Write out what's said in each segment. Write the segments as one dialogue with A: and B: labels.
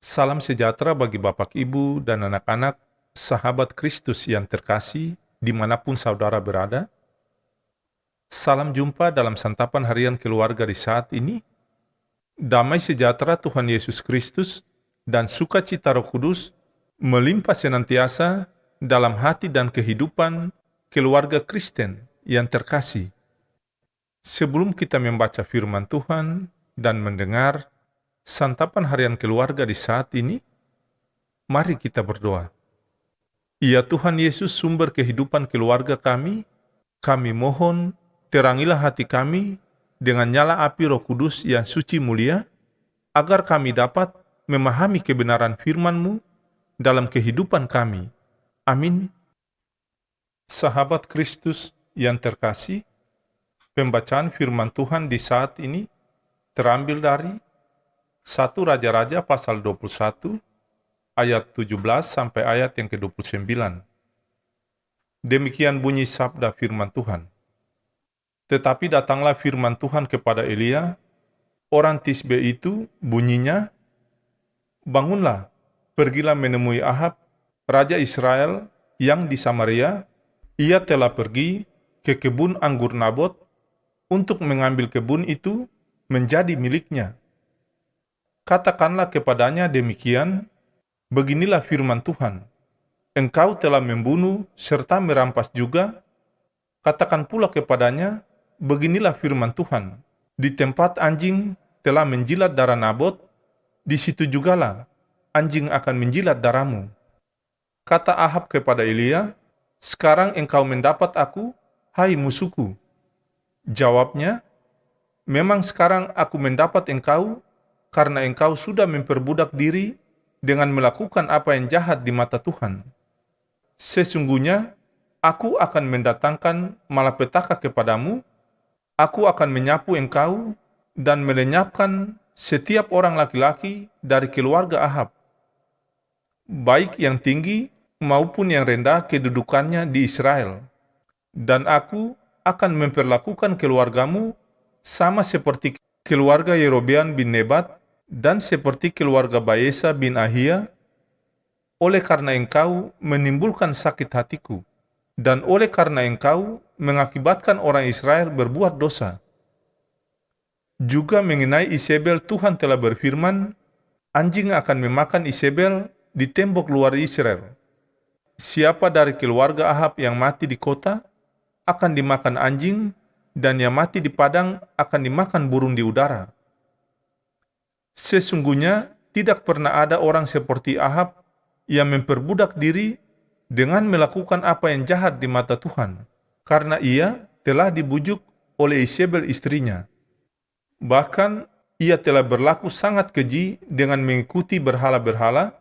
A: Salam sejahtera bagi Bapak, Ibu, dan anak-anak, sahabat Kristus yang terkasih, dimanapun saudara berada. Salam jumpa dalam santapan harian keluarga di saat ini. Damai sejahtera Tuhan Yesus Kristus dan sukacita Roh Kudus melimpah senantiasa dalam hati dan kehidupan keluarga Kristen yang terkasih. Sebelum kita membaca firman Tuhan dan mendengar santapan harian keluarga di saat ini, mari kita berdoa. Ya Tuhan Yesus, sumber kehidupan keluarga kami mohon terangilah hati kami dengan nyala api Roh Kudus yang suci mulia, agar kami dapat memahami kebenaran firman-Mu dalam kehidupan kami. Amin. Sahabat Kristus yang terkasih, pembacaan firman Tuhan di saat ini terambil dari 1 Raja-Raja pasal 21, ayat 17 sampai ayat yang ke-29. Demikian bunyi sabda firman Tuhan. Tetapi datanglah firman Tuhan kepada Elia, orang Tisbe itu, bunyinya, "Bangunlah, pergilah menemui Ahab, Raja Israel yang di Samaria. Ia telah pergi ke kebun anggur Nabot untuk mengambil kebun itu menjadi miliknya. Katakanlah kepadanya demikian, beginilah firman Tuhan, engkau telah membunuh serta merampas juga. Katakan pula kepadanya, beginilah firman Tuhan, di tempat anjing telah menjilat darah Nabot, di situ jugalah anjing akan menjilat darahmu." Kata Ahab kepada Elia, "Sekarang engkau mendapat aku, hai musuhku." Jawabnya, "Memang sekarang aku mendapat engkau, karena engkau sudah memperbudak diri dengan melakukan apa yang jahat di mata Tuhan. Sesungguhnya, aku akan mendatangkan malapetaka kepadamu, aku akan menyapu engkau dan melenyapkan setiap orang laki-laki dari keluarga Ahab, baik yang tinggi maupun yang rendah kedudukannya di Israel. Dan aku akan memperlakukan keluargamu sama seperti keluarga Yerobeam bin Nebat dan seperti keluarga Baesa bin Ahia, oleh karena engkau menimbulkan sakit hatiku, dan oleh karena engkau mengakibatkan orang Israel berbuat dosa. Juga mengenai Isabel, Tuhan telah berfirman, anjing akan memakan Isabel di tembok luar Israel. Siapa dari keluarga Ahab yang mati di kota akan dimakan anjing, dan yang mati di padang akan dimakan burung di udara. Sesungguhnya tidak pernah ada orang seperti Ahab yang memperbudak diri dengan melakukan apa yang jahat di mata Tuhan, karena ia telah dibujuk oleh Isabel istrinya. Bahkan ia telah berlaku sangat keji dengan mengikuti berhala-berhala,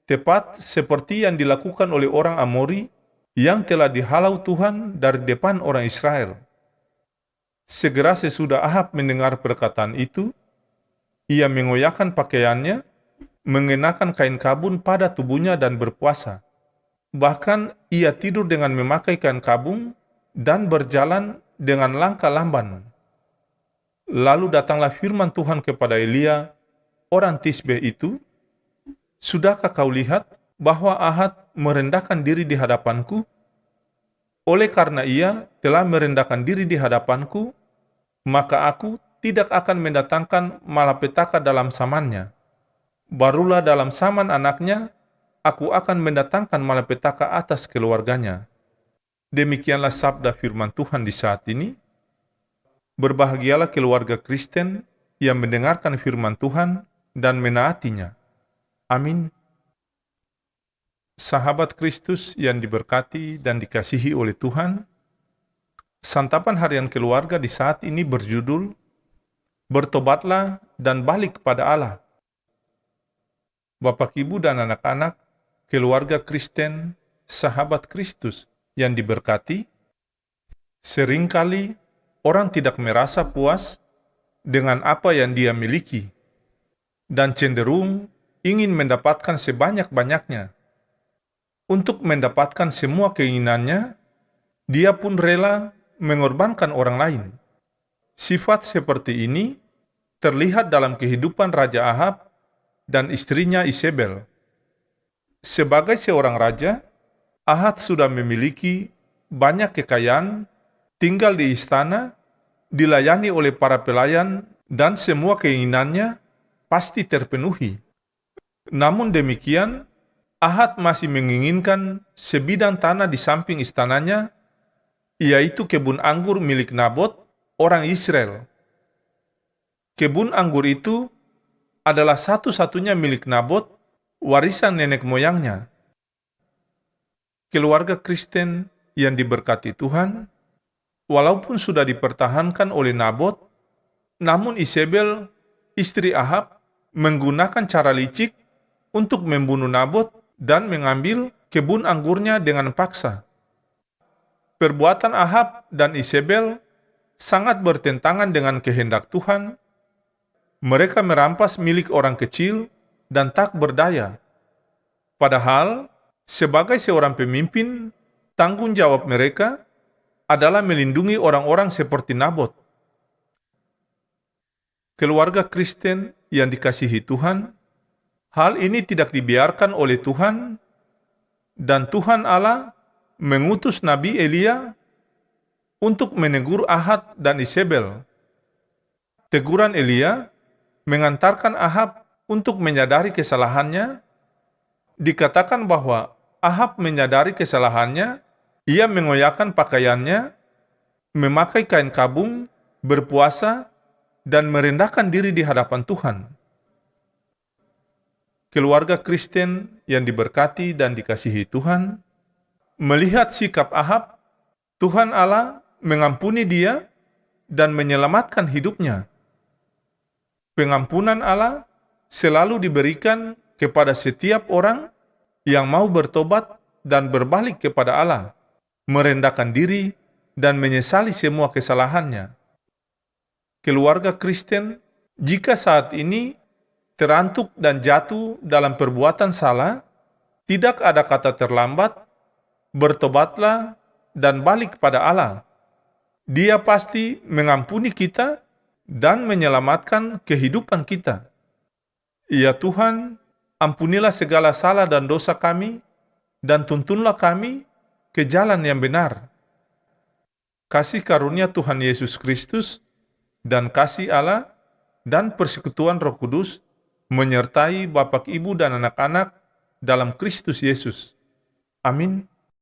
A: tepat seperti yang dilakukan oleh orang Amori yang telah dihalau Tuhan dari depan orang Israel." Segera sesudah Ahab mendengar perkataan itu, ia mengoyakkan pakaiannya, mengenakan kain kabun pada tubuhnya dan berpuasa. Bahkan ia tidur dengan memakai kain kabung dan berjalan dengan langkah lamban. Lalu datanglah firman Tuhan kepada Elia, orang Tisbe itu, "Sudahkah kau lihat bahwa Ahab merendahkan diri di hadapanku? Oleh karena ia telah merendahkan diri di hadapanku, maka aku tidak akan mendatangkan malapetaka dalam zamannya. Barulah dalam zaman anaknya, aku akan mendatangkan malapetaka atas keluarganya." Demikianlah sabda firman Tuhan di saat ini. Berbahagialah keluarga Kristen yang mendengarkan firman Tuhan dan menaatinya. Amin. Sahabat Kristus yang diberkati dan dikasihi oleh Tuhan, santapan harian keluarga di saat ini berjudul, "Bertobatlah dan balik kepada Allah." Bapak, Ibu, dan anak-anak, keluarga Kristen, sahabat Kristus yang diberkati, seringkali orang tidak merasa puas dengan apa yang dia miliki, dan cenderung ingin mendapatkan sebanyak-banyaknya. Untuk mendapatkan semua keinginannya, dia pun rela mengorbankan orang lain. Sifat seperti ini terlihat dalam kehidupan Raja Ahab dan istrinya Isabel. Sebagai seorang raja, Ahab sudah memiliki banyak kekayaan, tinggal di istana, dilayani oleh para pelayan, dan semua keinginannya pasti terpenuhi. Namun demikian, Ahab masih menginginkan sebidang tanah di samping istananya, yaitu kebun anggur milik Nabot, orang Israel. Kebun anggur itu adalah satu-satunya milik Nabot, warisan nenek moyangnya. Keluarga Kristen yang diberkati Tuhan, walaupun sudah dipertahankan oleh Nabot, namun Isabel, istri Ahab, menggunakan cara licik untuk membunuh Nabot dan mengambil kebun anggurnya dengan paksa. Perbuatan Ahab dan Isabel sangat bertentangan dengan kehendak Tuhan. Mereka merampas milik orang kecil dan tak berdaya. Padahal, sebagai seorang pemimpin, tanggung jawab mereka adalah melindungi orang-orang seperti Nabot. Keluarga Kristen yang dikasihi Tuhan, hal ini tidak dibiarkan oleh Tuhan, dan Tuhan Allah mengutus Nabi Elia untuk menegur Ahab dan Isabel. Teguran Elia mengantarkan Ahab untuk menyadari kesalahannya. Dikatakan bahwa Ahab menyadari kesalahannya, ia mengoyakkan pakaiannya, memakai kain kabung, berpuasa, dan merendahkan diri di hadapan Tuhan. Keluarga Kristen yang diberkati dan dikasihi Tuhan, melihat sikap Ahab, Tuhan Allah mengampuni dia dan menyelamatkan hidupnya. Pengampunan Allah selalu diberikan kepada setiap orang yang mau bertobat dan berbalik kepada Allah, merendahkan diri dan menyesali semua kesalahannya. Keluarga Kristen, jika saat ini terantuk dan jatuh dalam perbuatan salah, tidak ada kata terlambat, bertobatlah dan balik pada Allah. Dia pasti mengampuni kita dan menyelamatkan kehidupan kita. Ya Tuhan, ampunilah segala salah dan dosa kami, dan tuntunlah kami ke jalan yang benar. Kasih karunia Tuhan Yesus Kristus, dan kasih Allah, dan persekutuan Roh Kudus, menyertai Bapak, Ibu, dan anak-anak dalam Kristus Yesus. Amin.